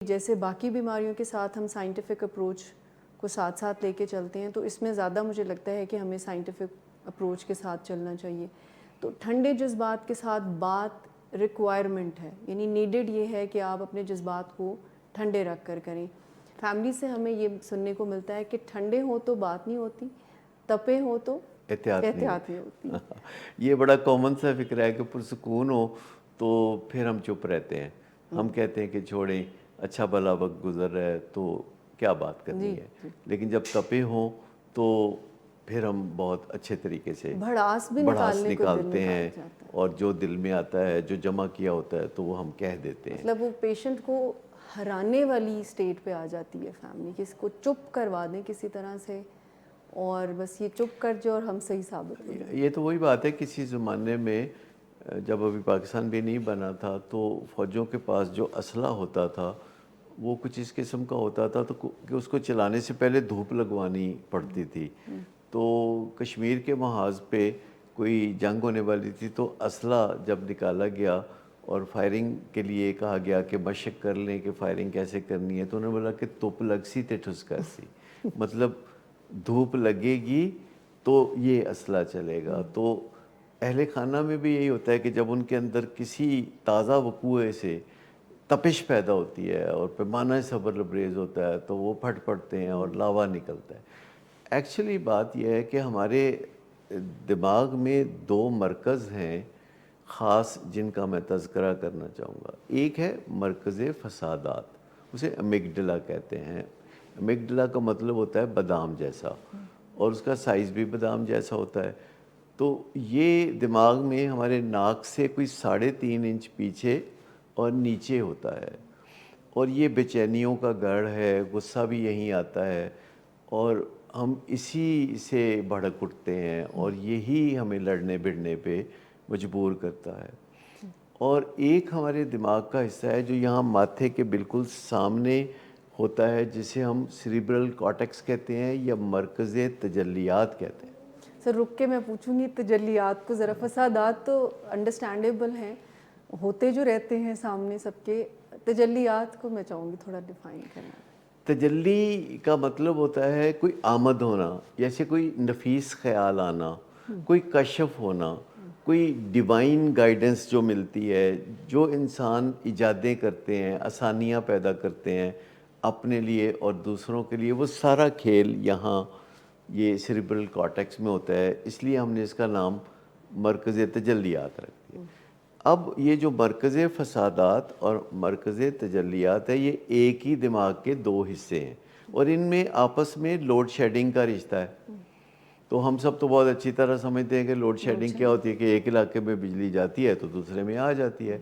جیسے باقی بیماریوں کے ساتھ ہم سائنٹیفک اپروچ کو ساتھ ساتھ لے کے چلتے ہیں، تو اس میں زیادہ مجھے لگتا ہے کہ ہمیں سائنٹیفک اپروچ کے ساتھ چلنا چاہیے. تو ٹھنڈے جذبات کے ساتھ بات ریکوائرمنٹ ہے، یعنی نیڈڈ یہ ہے کہ آپ اپنے جذبات کو ٹھنڈے رکھ کر کریں. فیملی سے ہمیں یہ سننے کو ملتا ہے کہ ٹھنڈے ہوں تو بات نہیں ہوتی، تپے ہوں تو احتیاط نہیں ہوتی. یہ بڑا کامن سا فکر ہے کہ پرسکون ہو تو پھر ہم چپ رہتے ہیں. ہم کہتے ہیں کہ چھوڑیں، اچھا بھلا وقت گزر رہا ہے تو کیا بات کرنی ہے. لیکن جب تپے ہوں تو پھر ہم بہت اچھے طریقے سے بھڑاس بھی بڑھاس نکالنے کو دل نکالتے نکال ہیں، جاتا ہے. اور جو دل میں آتا ہے، جو جمع کیا ہوتا ہے، تو وہ ہم کہہ دیتے ہیں. مطلب وہ پیشنٹ کو ہرانے والی اسٹیٹ پہ آ جاتی ہے فیملی کہ اس کو چپ کروا دیں کسی طرح سے، اور بس یہ چپ کر جو اور ہم صحیح ثابت ہو جائیں. یہ تو وہی بات ہے، کسی زمانے میں جب ابھی پاکستان بھی نہیں بنا تھا تو فوجوں کے پاس جو اسلحہ ہوتا تھا وہ کچھ اس قسم کا ہوتا تھا تو کہ اس کو چلانے سے پہلے دھوپ لگوانی پڑتی تھی. تو کشمیر کے محاذ پہ کوئی جنگ ہونے والی تھی تو اسلحہ جب نکالا گیا اور فائرنگ کے لیے کہا گیا کہ مشق کر لیں کہ فائرنگ کیسے کرنی ہے، تو انہوں نے بولا کہ دھوپ لگ سی تے ٹھسکا سی، مطلب دھوپ لگے گی تو یہ اسلحہ چلے گا. تو اہل خانہ میں بھی یہی ہوتا ہے کہ جب ان کے اندر کسی تازہ وقوعے سے تپش پیدا ہوتی ہے اور پیمانہ صبر لبریز ہوتا ہے تو وہ پھٹ پڑتے ہیں اور لاوا نکلتا ہے. ایکچولی بات یہ ہے کہ ہمارے دماغ میں دو مرکز ہیں خاص جن کا میں تذکرہ کرنا چاہوں گا. ایک ہے مرکز فسادات، اسے امیگڈلا کہتے ہیں. امیگڈلا کا مطلب ہوتا ہے بادام جیسا، اور اس کا سائز بھی بادام جیسا ہوتا ہے. تو یہ دماغ میں ہمارے ناک سے کوئی 3.5 انچ پیچھے اور نیچے ہوتا ہے، اور یہ بے چینیوں کا گڑھ ہے. غصہ بھی یہیں آتا ہے اور ہم اسی سے بھڑک اٹھتے ہیں، اور یہی ہمیں لڑنے بھڑنے پہ مجبور کرتا ہے. اور ایک ہمارے دماغ کا حصہ ہے جو یہاں ماتھے کے بالکل سامنے ہوتا ہے، جسے ہم سیریبرل کارٹیکس کہتے ہیں یا مرکز تجلیات کہتے ہیں. سر رک کے میں پوچھوں گی تجلیات کو ذرا. فسادات تو انڈرسٹینڈیبل ہیں، ہوتے جو رہتے ہیں سامنے سب کے. تجلیات کو میں چاہوں گی تھوڑا ڈیفائن کرنا. تجلی کا مطلب ہوتا ہے کوئی آمد ہونا، جیسے کوئی نفیس خیال آنا، کوئی کشف ہونا، کوئی ڈیوائن گائیڈنس جو ملتی ہے. جو انسان ایجادیں کرتے ہیں، آسانیاں پیدا کرتے ہیں اپنے لیے اور دوسروں کے لیے، وہ سارا کھیل یہاں یہ سیریبرل کارٹیکس میں ہوتا ہے. اس لیے ہم نے اس کا نام مرکز تجلیات رکھ دیا. اب یہ جو مرکز فسادات اور مرکز تجلیات ہے، یہ ایک ہی دماغ کے دو حصے ہیں، اور ان میں آپس میں لوڈ شیڈنگ کا رشتہ ہے. تو ہم سب تو بہت اچھی طرح سمجھتے ہیں کہ لوڈ شیڈنگ کیا ہوتی ہے کہ ایک علاقے میں بجلی جاتی ہے تو دوسرے میں آ جاتی ہے.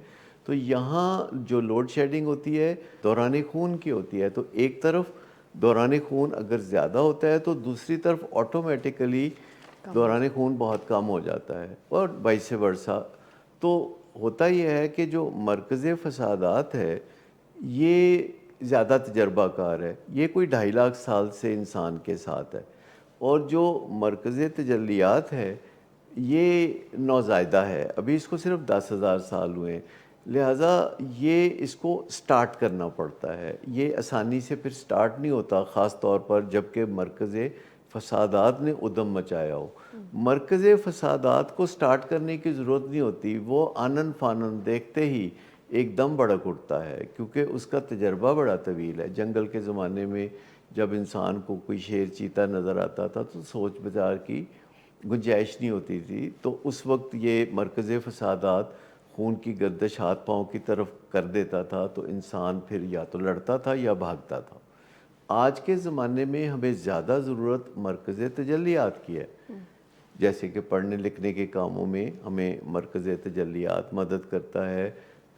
تو یہاں جو لوڈ شیڈنگ ہوتی ہے دوران خون کی ہوتی ہے. تو ایک طرف دوران خون اگر زیادہ ہوتا ہے تو دوسری طرف آٹومیٹیکلی دوران خون بہت کم ہو جاتا ہے، اور وائس ورسا. تو ہوتا یہ ہے کہ جو مرکز فسادات ہے یہ زیادہ تجربہ کار ہے، یہ کوئی 2.5 لاکھ سال سے انسان کے ساتھ ہے. اور جو مرکز تجلیات ہے یہ نوزائیدہ ہے، ابھی اس کو صرف 10,000 سال ہوئے ہیں. لہٰذا یہ اس کو سٹارٹ کرنا پڑتا ہے، یہ آسانی سے پھر سٹارٹ نہیں ہوتا، خاص طور پر جب کہ مرکز فسادات نے ادم مچایا ہو. مرکز فسادات کو سٹارٹ کرنے کی ضرورت نہیں ہوتی، وہ آنن فانن دیکھتے ہی ایک دم بھڑک اٹھتا ہے، کیونکہ اس کا تجربہ بڑا طویل ہے. جنگل کے زمانے میں جب انسان کو کوئی شیر چیتا نظر آتا تھا تو سوچ بچار کی گنجائش نہیں ہوتی تھی، تو اس وقت یہ مرکز فسادات خون کی گردش ہاتھ پاؤں کی طرف کر دیتا تھا، تو انسان پھر یا تو لڑتا تھا یا بھاگتا تھا. آج کے زمانے میں ہمیں زیادہ ضرورت مرکز تجلیات کی ہے، جیسے کہ پڑھنے لکھنے کے کاموں میں ہمیں مرکز تجلیات مدد کرتا ہے.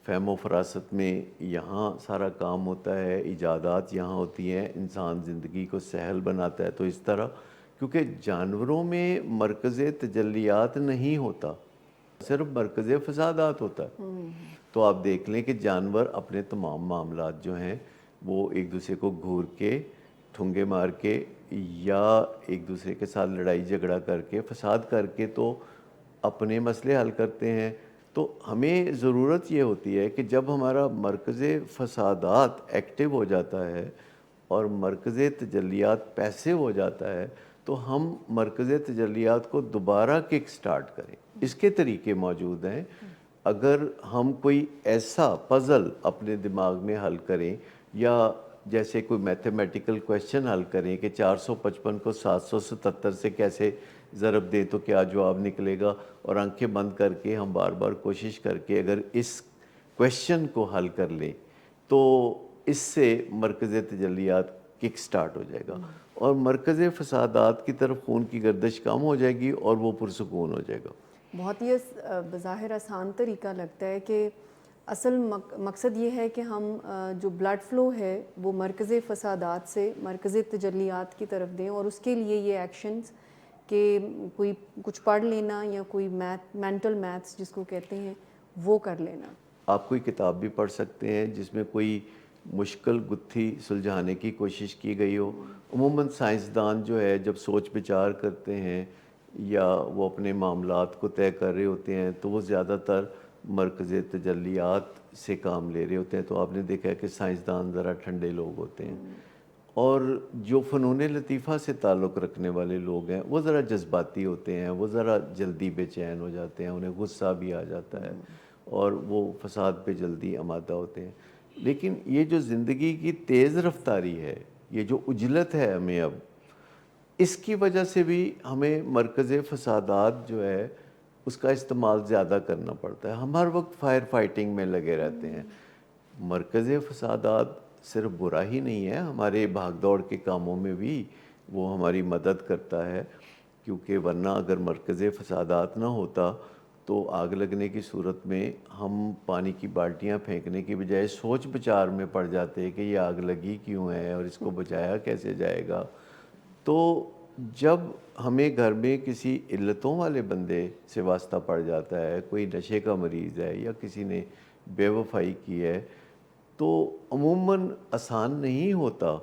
فہم و فراست میں یہاں سارا کام ہوتا ہے، ایجادات یہاں ہوتی ہیں، انسان زندگی کو سہل بناتا ہے. تو اس طرح کیونکہ جانوروں میں مرکز تجلیات نہیں ہوتا، صرف مرکز فسادات ہوتا ہے. تو آپ دیکھ لیں کہ جانور اپنے تمام معاملات جو ہیں وہ ایک دوسرے کو گھور کے، ٹھونگے مار کے، یا ایک دوسرے کے ساتھ لڑائی جھگڑا کر کے، فساد کر کے تو اپنے مسئلے حل کرتے ہیں. تو ہمیں ضرورت یہ ہوتی ہے کہ جب ہمارا مرکز فسادات ایکٹیو ہو جاتا ہے اور مرکز تجلیات پیسیو ہو جاتا ہے تو ہم مرکز تجلیات کو دوبارہ کک سٹارٹ کریں. اس کے طریقے موجود ہیں. اگر ہم کوئی ایسا پزل اپنے دماغ میں حل کریں یا جیسے کوئی میتھمیٹیکل کویشچن حل کریں کہ 455 کو 777 سے کیسے ضرب دیں تو کیا جواب نکلے گا, اور آنکھیں بند کر کے ہم بار بار کوشش کر کے اگر اس کویشچن کو حل کر لیں تو اس سے مرکز تجلیات کک سٹارٹ ہو جائے گا اور مرکز فسادات کی طرف خون کی گردش کم ہو جائے گی اور وہ پرسکون ہو جائے گا. بہت ہی بظاہر آسان طریقہ لگتا ہے کہ اصل مقصد یہ ہے کہ ہم جو بلڈ فلو ہے وہ مرکز فسادات سے مرکز تجلیات کی طرف دیں, اور اس کے لیے یہ ایکشنز کہ کوئی کچھ پڑھ لینا یا کوئی مینٹل میتھس جس کو کہتے ہیں وہ کر لینا. آپ کوئی کتاب بھی پڑھ سکتے ہیں جس میں کوئی مشکل گتھی سلجھانے کی کوشش کی گئی ہو. عموماً سائنسدان جو ہے جب سوچ بچار کرتے ہیں یا وہ اپنے معاملات کو طے کر رہے ہوتے ہیں تو وہ زیادہ تر مرکز تجلیات سے کام لے رہے ہوتے ہیں. تو آپ نے دیکھا ہے کہ سائنسدان ذرا ٹھنڈے لوگ ہوتے ہیں, اور جو فنون لطیفہ سے تعلق رکھنے والے لوگ ہیں وہ ذرا جذباتی ہوتے ہیں, وہ ذرا جلدی بے چین ہو جاتے ہیں, انہیں غصہ بھی آ جاتا ہے اور وہ فساد پہ جلدی آمادہ ہوتے ہیں. لیکن یہ جو زندگی کی تیز رفتاری ہے, یہ جو عجلت ہے ہمیں اب, اس کی وجہ سے بھی ہمیں مرکز فسادات جو ہے اس کا استعمال زیادہ کرنا پڑتا ہے. ہم ہر وقت فائر فائٹنگ میں لگے رہتے ہیں. مرکز فسادات صرف برا ہی نہیں ہے, ہمارے بھاگ دوڑ کے کاموں میں بھی وہ ہماری مدد کرتا ہے, کیونکہ ورنہ اگر مرکز فسادات نہ ہوتا تو آگ لگنے کی صورت میں ہم پانی کی بالٹیاں پھینکنے کی بجائے سوچ بچار میں پڑ جاتے کہ یہ آگ لگی کیوں ہے اور اس کو بچایا کیسے جائے گا. تو جب ہمیں گھر میں کسی علتوں والے بندے سے واسطہ پڑ جاتا ہے, کوئی نشے کا مریض ہے یا کسی نے بے وفائی کی ہے, تو عموماً آسان نہیں ہوتا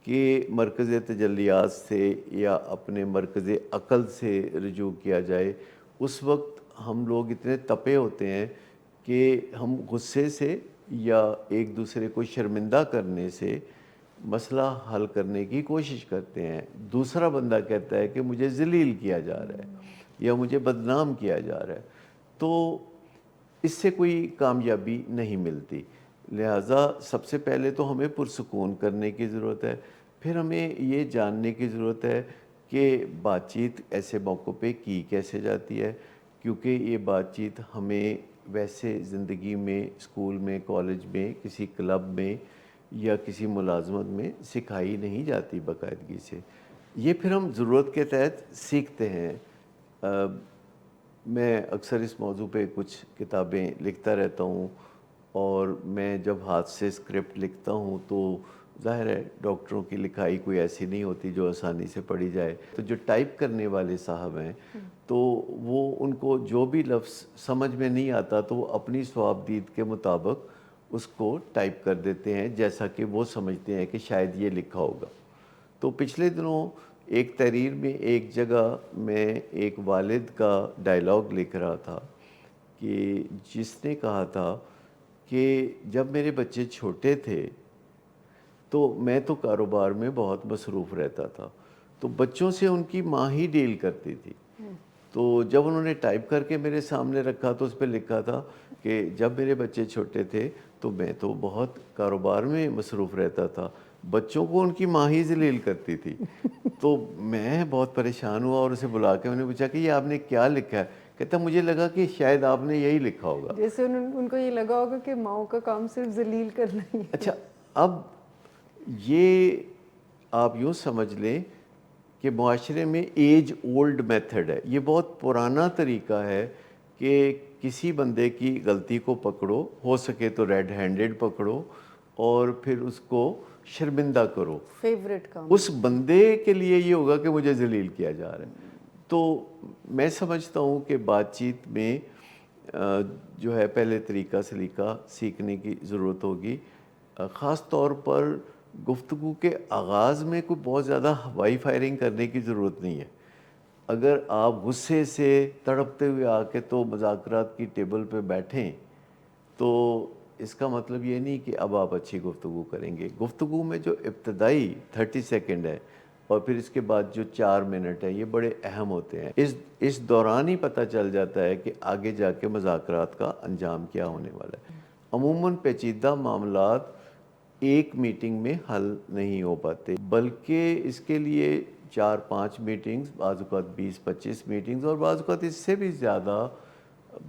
کہ مرکز تجلیات سے یا اپنے مرکز عقل سے رجوع کیا جائے. اس وقت ہم لوگ اتنے تپے ہوتے ہیں کہ ہم غصے سے یا ایک دوسرے کو شرمندہ کرنے سے مسئلہ حل کرنے کی کوشش کرتے ہیں. دوسرا بندہ کہتا ہے کہ مجھے ذلیل کیا جا رہا ہے یا مجھے بدنام کیا جا رہا ہے, تو اس سے کوئی کامیابی نہیں ملتی. لہٰذا سب سے پہلے تو ہمیں پرسکون کرنے کی ضرورت ہے. پھر ہمیں یہ جاننے کی ضرورت ہے کہ بات چیت ایسے موقع پہ کی کیسے جاتی ہے, کیونکہ یہ بات چیت ہمیں ویسے زندگی میں اسکول میں, کالج میں, کسی کلب میں یا کسی ملازمت میں سکھائی نہیں جاتی باقاعدگی سے. یہ پھر ہم ضرورت کے تحت سیکھتے ہیں. میں اکثر اس موضوع پہ کچھ کتابیں لکھتا رہتا ہوں, اور میں جب ہاتھ سے اسکرپٹ لکھتا ہوں تو ظاہر ہے ڈاکٹروں کی لکھائی کوئی ایسی نہیں ہوتی جو آسانی سے پڑھی جائے. تو جو ٹائپ کرنے والے صاحب ہیں تو وہ ان کو جو بھی لفظ سمجھ میں نہیں آتا تو وہ اپنی صواب دید کے مطابق اس کو ٹائپ کر دیتے ہیں جیسا کہ وہ سمجھتے ہیں کہ شاید یہ لکھا ہوگا. تو پچھلے دنوں ایک تحریر میں ایک جگہ میں ایک والد کا ڈائلاگ لکھ رہا تھا کہ جس نے کہا تھا کہ جب میرے بچے چھوٹے تھے تو میں تو کاروبار میں بہت مصروف رہتا تھا, تو بچوں سے ان کی ماں ہی ڈیل کرتی تھی. تو جب انہوں نے ٹائپ کر کے میرے سامنے رکھا تو اس پہ لکھا تھا کہ جب میرے بچے چھوٹے تھے تو میں تو بہت کاروبار میں مصروف رہتا تھا, بچوں کو ان کی ماں ہی ذلیل کرتی تھی. تو میں بہت پریشان ہوا اور اسے بلا کے میں نے پوچھا کہ یہ آپ نے کیا لکھا ہے؟ کہتا مجھے لگا کہ شاید آپ نے یہی لکھا ہوگا. جیسے ان کو یہ لگا ہوگا کہ ماؤں کا کام صرف ذلیل کرنا ہی ہے. اچھا, اب یہ آپ یوں سمجھ لیں کہ معاشرے میں ایج اولڈ میتھڈ ہے, یہ بہت پرانا طریقہ ہے کہ کسی بندے کی غلطی کو پکڑو, ہو سکے تو ریڈ ہینڈڈ پکڑو اور پھر اس کو شرمندہ کرو. فیوریٹ کام اس بندے کے لیے یہ ہوگا کہ مجھے ذلیل کیا جا رہا ہے. تو میں سمجھتا ہوں کہ بات چیت میں جو ہے پہلے طریقہ سلیقہ سیکھنے کی ضرورت ہوگی. خاص طور پر گفتگو کے آغاز میں کوئی بہت زیادہ ہوائی فائرنگ کرنے کی ضرورت نہیں ہے. اگر آپ غصے سے تڑپتے ہوئے آ کے تو مذاکرات کی ٹیبل پہ بیٹھیں تو اس کا مطلب یہ نہیں کہ اب آپ اچھی گفتگو کریں گے. گفتگو میں جو ابتدائی 30 سیکنڈ ہے اور پھر اس کے بعد جو 4 منٹ ہے یہ بڑے اہم ہوتے ہیں. اس دوران ہی پتہ چل جاتا ہے کہ آگے جا کے مذاکرات کا انجام کیا ہونے والا ہے. عموماً پیچیدہ معاملات ایک میٹنگ میں حل نہیں ہو پاتے، بلکہ اس کے لیے 4-5 میٹنگز، بعض اوقات 20-25 میٹنگز اور بعض اوقات اس سے بھی زیادہ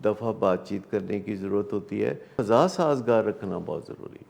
دفعہ بات چیت کرنے کی ضرورت ہوتی ہے. فضا سازگار رکھنا بہت ضروری ہے.